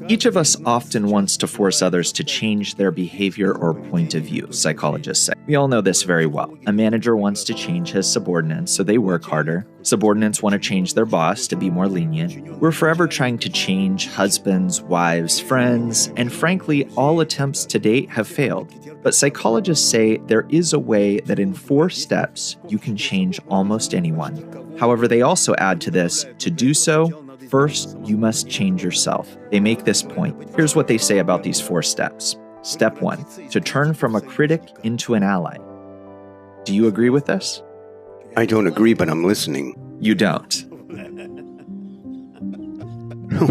Each of us often wants to force others to change their behavior or point of view, psychologists say. We all know this very well. A manager wants to change his subordinates so they work harder. Subordinates want to change their boss to be more lenient. We're forever trying to change husbands, wives, friends, and frankly, all attempts to date have failed. But psychologists say there is a way that in 4 steps you can change almost anyone. However, they also add to this, to do so, first, you must change yourself. They make this point. Here's what they say about these 4 steps. Step 1, to turn from a critic into an ally. Do you agree with this? I don't agree, but I'm listening. You don't.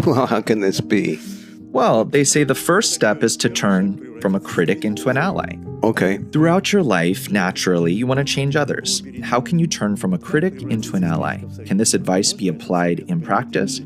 Well, how can this be? Well, they say the first step is to turn from a critic into an ally. Okay. Throughout your life, naturally, you want to change others. How can you turn from a critic into an ally? Can this advice be applied in practice?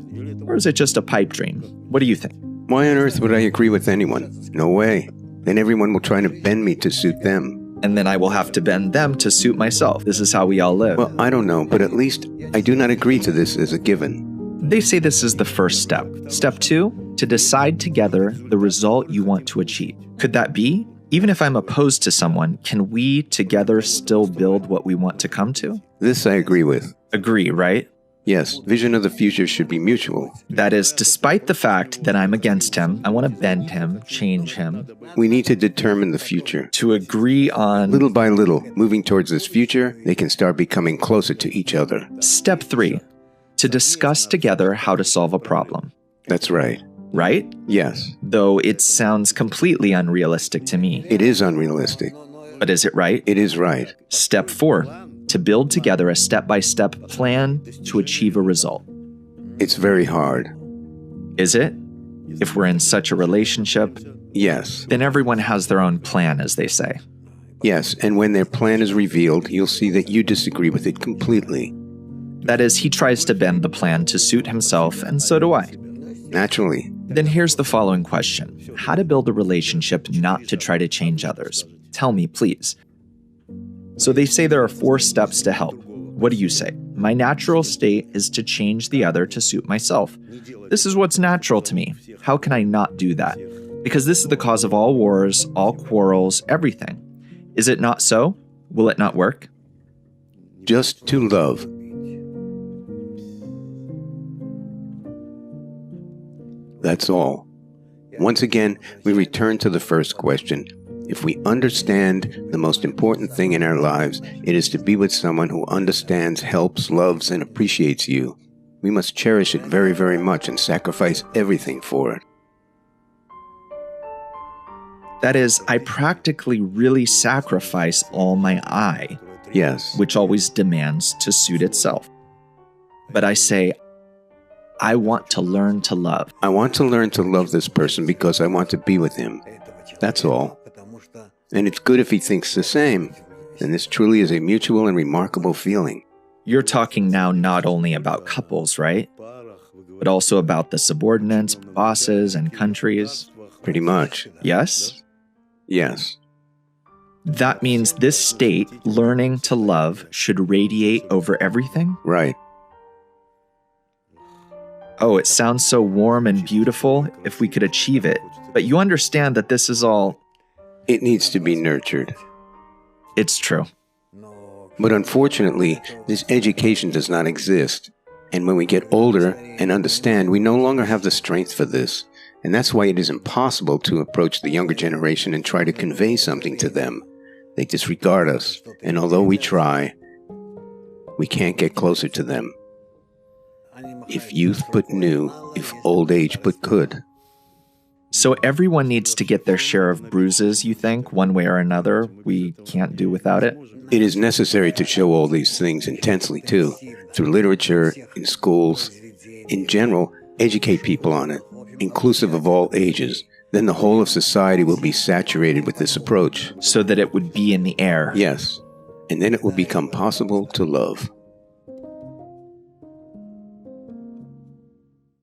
Or is it just a pipe dream? What do you think? Why on earth would I agree with anyone? No way. Then everyone will try to bend me to suit them. And then I will have to bend them to suit myself. This is how we all live. Well, I don't know, but at least I do not agree to this as a given. They say this is the first step. Step 2, to decide together the result you want to achieve. Could that be? Even if I'm opposed to someone, can we together still build what we want to come to? This I agree with. Agree, right? Yes, vision of the future should be mutual. That is, despite the fact that I'm against him, I want to bend him, change him. We need to determine the future. To agree on... Little by little, moving towards this future, they can start becoming closer to each other. Step 3, to discuss together how to solve a problem. That's right. Right? Yes. Though it sounds completely unrealistic to me. It is unrealistic. But is it right? It is right. Step 4, to build together a step-by-step plan to achieve a result. It's very hard. Is it? If we're in such a relationship? Yes. Then everyone has their own plan, as they say. Yes, and when their plan is revealed, you'll see that you disagree with it completely. That is, he tries to bend the plan to suit himself, and so do I. Naturally. Then here's the following question. How to build a relationship not to try to change others? Tell me, please. So they say there are 4 steps to help. What do you say? My natural state is to change the other to suit myself. This is what's natural to me. How can I not do that? Because this is the cause of all wars, all quarrels, everything. Is it not so? Will it not work? Just to love. That's all. Once again, we return to the first question. If we understand the most important thing in our lives, it is to be with someone who understands, helps, loves, and appreciates you. We must cherish it very, very much and sacrifice everything for it. That is, I practically really sacrifice all my I. Yes. Which always demands to suit itself. But I say, I want to learn to love. I want to learn to love this person because I want to be with him. That's all. And it's good if he thinks the same. And this truly is a mutual and remarkable feeling. You're talking now not only about couples, right? But also about the subordinates, bosses, and countries. Pretty much. Yes? Yes. That means this state, learning to love, should radiate over everything? Right. Oh, it sounds so warm and beautiful if we could achieve it. But you understand that this is all... It needs to be nurtured. It's true. But unfortunately, this education does not exist. And when we get older and understand, we no longer have the strength for this. And that's why it is impossible to approach the younger generation and try to convey something to them. They disregard us. And although we try, we can't get closer to them. If youth but knew, if old age but could. So everyone needs to get their share of bruises, you think, one way or another? We can't do without it? It is necessary to show all these things intensely, too. Through literature, in schools. In general, educate people on it, inclusive of all ages. Then the whole of society will be saturated with this approach. So that it would be in the air. Yes. And then it will become possible to love.